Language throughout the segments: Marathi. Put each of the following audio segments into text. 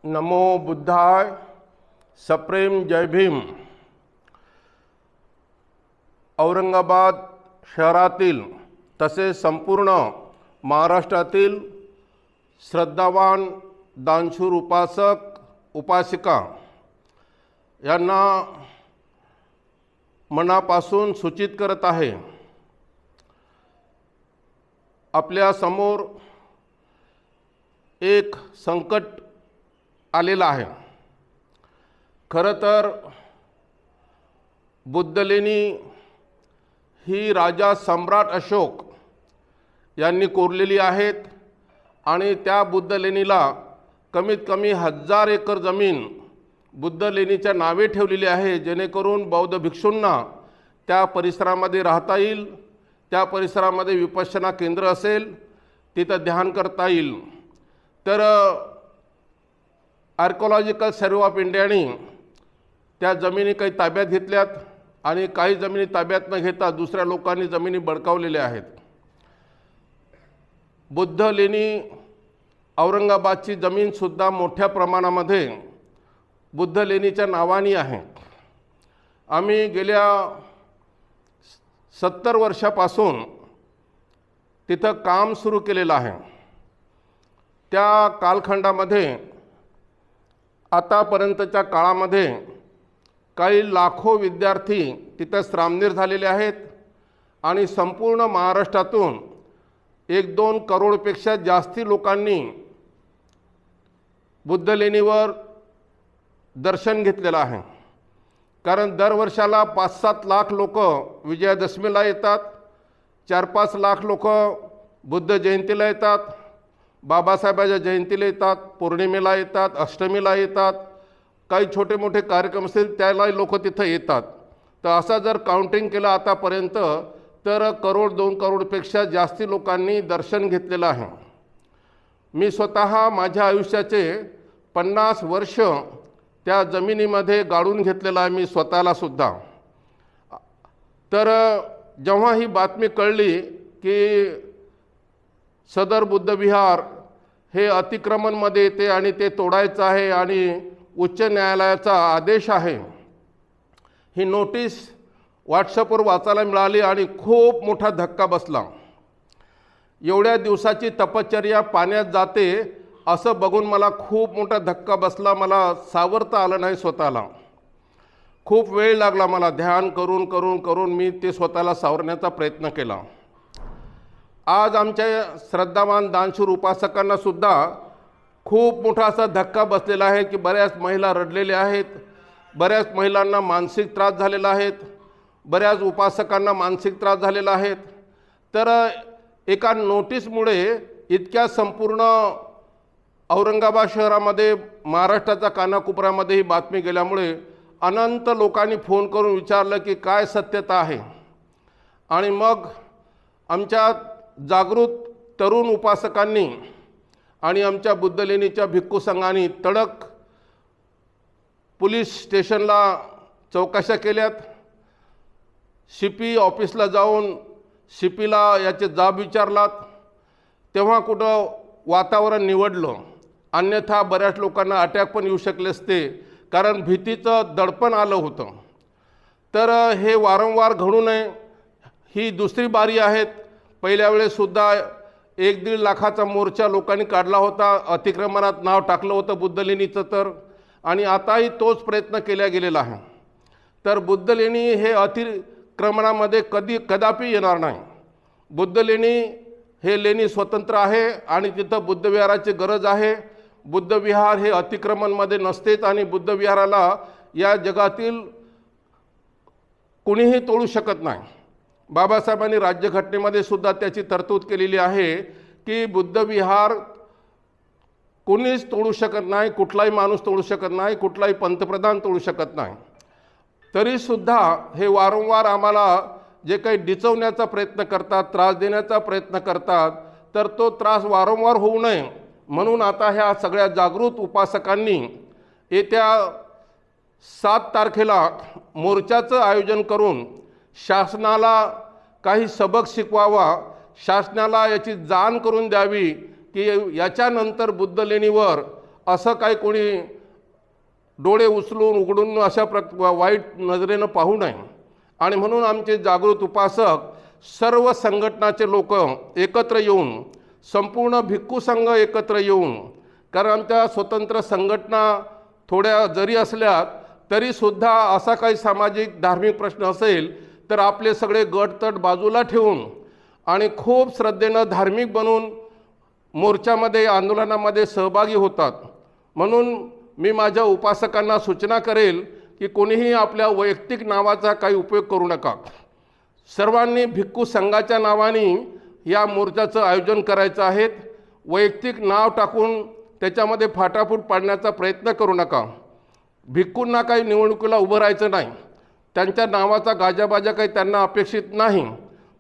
नमो बुद्धाय। सप्रेम जय भीम। औरंगाबाद शहरातील तसेच संपूर्ण महाराष्ट्रातील श्रद्धावान दानशूर उपासक उपासिका यांना मनापासून सूचित करत आहे, आपल्या समोर एक संकट आलेलं आहे। खरं तर बुद्धलेणी ही राजा सम्राट अशोक यांनी कोरलेली आहेत आणि त्या बुद्धलेणीला कमीत कमी 1000 एकर जमीन बुद्धलेणीच्या नावे ठेवलेली आहे, जेणेकरून बौद्ध भिक्षूंना त्या परिसरामध्ये राहता येईल, त्या परिसरामध्ये विपश्यना केंद्र असेल, तिथं ध्यान करता येईल। तर आर्किओलॉजिकल सर्व्हे ऑफ इंडियाने त्या जमिनी काही ताब्यात घेतल्यात आणि काही जमिनी ताब्यात न घेता दुसऱ्या लोकांनी जमिनी बळकावलेल्या आहेत। बुद्धलेणी औरंगाबादची जमीनसुद्धा मोठ्या प्रमाणामध्ये बुद्धलेणीच्या नावाने आहे। आम्ही गेल्या 70 वर्षापासून तिथं काम सुरू केलेलं आहे। त्या कालखंडामध्ये आतापर्यंतच्या काळामध्ये काही लाखो विद्यार्थी तिथं श्रामणीर झालेले आहेत आणि संपूर्ण महाराष्ट्रातून 1-2 करोडपेक्षा जास्ती लोकांनी बुद्धलेणीवर दर्शन घेतलेलं आहे। कारण दरवर्षाला 5-7 लाख लोक विजयादशमीला येतात, 4-5 लाख लोक बुद्ध जयंतीला येतात, बाबासाहेबांच्या जयंतीला येतात, पौर्णिमेला येतात, अष्टमीला येतात, काही छोटे मोठे कार्यक्रम असतील त्यालाही लोक तिथं येतात। तर असं जर काउंटिंग केलं आतापर्यंत तर 1-2 करोडपेक्षा जास्ती लोकांनी दर्शन घेतलेलं आहे। मी स्वतः माझ्या आयुष्याचे 50 वर्ष त्या जमिनीमध्ये गाडून घेतलेलं आहे, मी स्वतःला सुद्धा। तर जेव्हा ही बातमी कळली की सदर बुद्धविहार हे अतिक्रमणमध्ये येते आणि ते तोडायचं आहे आणि उच्च न्यायालयाचा आदेश आहे, ही नोटीस व्हॉट्सअपवर वाचायला मिळाली आणि खूप मोठा धक्का बसला। एवढ्या दिवसाची तपश्चर्या पाण्यात जाते असं बघून मला खूप मोठा धक्का बसला। मला सावरता आलं नाही स्वतःला, खूप वेळ लागला मला। ध्यान करून करून करून मी ते स्वतःला सावरण्याचा प्रयत्न केला। आज आमच्या श्रद्धावान दानशूर उपासकांना सुद्धा खूप मोठा असा धक्का बसलेला आहे की बऱ्याच महिला रडलेल्या आहेत, बऱ्याच महिलांना मानसिक त्रास झालेला आहेत, बऱ्याच उपासकांना मानसिक त्रास झालेला आहे। तर एका नोटीसमुळे इतक्या संपूर्ण औरंगाबाद शहरामध्ये, महाराष्ट्राच्या कानाकोपऱ्यामध्ये ही बातमी गेल्यामुळे अनंत लोकांनी फोन करून विचारलं की काय सत्यता आहे। आणि मग आमच्या जागृत तरुण उपासकांनी आणि आमच्या बुद्धलेणीच्या भिक्खू संघाने तडक पोलीस स्टेशनला चौकशा केल्यात। CP ऑफिसला जाऊन CPला याचे जाब विचारलात, तेव्हा कुठं वातावरण निवडलं, अन्यथा बऱ्याच लोकांना अटॅक पण येऊ शकले असते, कारण भीतीचं दडपण आलं होतं। तर हे वारंवार घडू नये, ही दुसरी बारी आहे। पहिल्या वेळेसुद्धा 1-1.5 लाखाचा मोर्चा लोकांनी काढला होता, अतिक्रमणात नाव टाकलं होतं बुद्धलेणीचं तर, आणि आताही तोच प्रयत्न केला गेलेला आहे। तर बुद्धलेणी हे अतिक्रमणामध्ये कदापि येणार नाही। बुद्धलेणी हे लेणी स्वतंत्र आहे आणि तिथं बुद्धविहाराची गरज आहे। बुद्धविहार हे अतिक्रमणमध्ये नसतेच आणि बुद्धविहाराला या जगातील कुणीही तोडू शकत नाही। बाबासाहेबांनी राज्यघटनेमध्ये सुद्धा त्याची तरतूद केलेली आहे की बुद्धविहार कोणीच तोडू शकत नाही, कुठलाही माणूस तोडू शकत नाही, कुठलाही पंतप्रधान तोडू शकत नाही। तरीसुद्धा हे वारंवार आम्हाला जे काही डिचवण्याचा प्रयत्न करतात, त्रास देण्याचा प्रयत्न करतात, तर तो त्रास वारंवार होऊ नये म्हणून आता ह्या सगळ्या जागृत उपासकांनी येत्या 7 तारखेला मोर्चाचं आयोजन करून शासनाला काही सबक शिकवावा, शासनाला याची जाण करून द्यावी की याच्यानंतर बुद्धलेणीवर असं काही कोणी डोळे उचलून उघडून अशा वाईट नजरेनं पाहू नये. आणि म्हणून आमचे जागृत उपासक सर्व संघटनाचे लोक एकत्र येऊन, संपूर्ण भिक्खू संघ एकत्र येऊन, कारण आमच्या स्वतंत्र संघटना थोड्या जरी असल्या तरीसुद्धा असा काही सामाजिक धार्मिक प्रश्न असेल तर आपले सगळे गटतट बाजूला ठेवून आणि खूप श्रद्धेनं धार्मिक बनून मोर्चामध्ये, आंदोलनामध्ये सहभागी होतात. म्हणून मी माझ्या उपासकांना सूचना करेल की कोणीही आपल्या वैयक्तिक नावाचा काही उपयोग करू नका. सर्वांनी भिक्खू संघाच्या नावाने या मोर्चाचं आयोजन करायचं आहे. वैयक्तिक नाव टाकून त्याच्यामध्ये फाटाफूट पाडण्याचा प्रयत्न करू नका. भिक्खूंना काही निवडणुकीला उभं राहायचं नाही, त्यांच्या नावाचा गाजाबाजा काही त्यांना अपेक्षित नाही.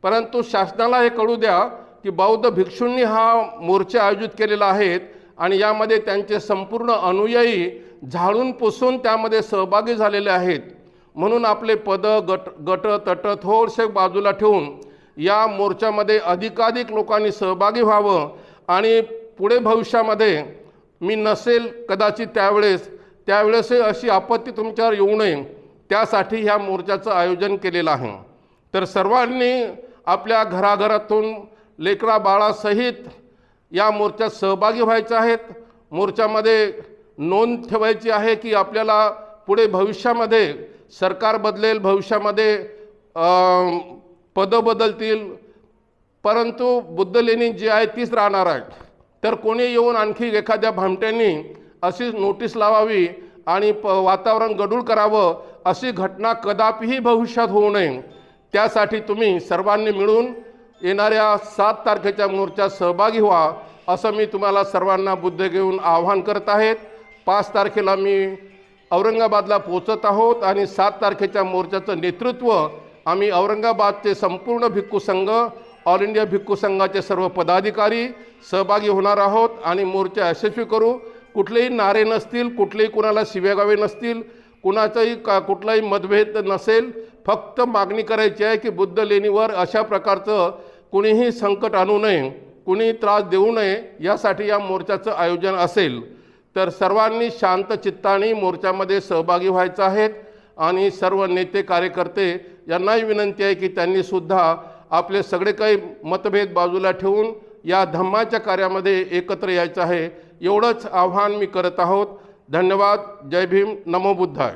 परंतु शासनाला हे कळू द्या की बौद्ध भिक्षूंनी हा मोर्चा आयोजित केलेला आहे आणि यामध्ये त्यांचे संपूर्ण अनुयायी झाडून पुसून त्यामध्ये सहभागी झालेले आहेत. म्हणून आपले पद गट तट थोडसे बाजूला ठेवून या मोर्चामध्ये अधिकाधिक लोकांनी सहभागी व्हावं आणि पुढे भविष्यामध्ये मी नसेल कदाचित त्यावेळेस अशी आपत्ती तुमच्यावर येऊ नये त्यासाठी ह्या मोर्चाचं आयोजन केलेलं आहे. तर सर्वांनी आपल्या घराघरातून लेकरा बाळासहित या मोर्चात सहभागी व्हायचे आहेत. मोर्चामध्ये नोंद ठेवायची आहे की आपल्याला पुढे भविष्यामध्ये सरकार बदलेल, भविष्यामध्ये पदं बदलतील, परंतु बुद्ध लेणी जी आहे तीच राहणार आहे. तर कोणी येऊन आणखी एखाद्या भामट्यांनी अशी नोटीस लावावी आणि वातावरण गडूळ करावं अशी घटना कदापिही भविष्यात होऊ नये. त्यासाठी तुम्ही सर्वांनी मिळून येणाऱ्या 7 तारखेच्या मोर्चात सहभागी व्हा असं मी तुम्हाला सर्वांना बुद्ध घेऊन आवाहन करत आहेत. 5 तारखेला मी औरंगाबादला पोहोचत आहोत आणि 7 तारखेच्या मोर्चाचं नेतृत्व आम्ही औरंगाबादचे संपूर्ण भिक्खू संघ, ऑल इंडिया भिक्खू संघाचे सर्व पदाधिकारी सहभागी होणार आहोत आणि मोर्चा यशस्वी करू. कुठलेही नारे नसतील, कुठलेही कुणाला शिव्यागावे नसतील, कुणाचाही कुठलाही मतभेद नसेल. फक्त मागणी करायची आहे की बुद्ध लेणीवर अशा प्रकारचं कुणीही संकट आणू नये, कुणी त्रास देऊ नये, यासाठी या मोर्चाचं आयोजन असेल. तर सर्वांनी शांत चित्ताने मोर्चामध्ये सहभागी व्हायचं आहे आणि सर्व नेते कार्यकर्ते यांनाही विनंती आहे की त्यांनी सुद्धा आपले सगळे काही मतभेद बाजूला ठेवून या धम्माच्या कार्यामध्ये एकत्र यायचं आहे. एवढंच आव्हान मी करत आहोत. धन्यवाद. जय भीम. नमो बुद्धाय.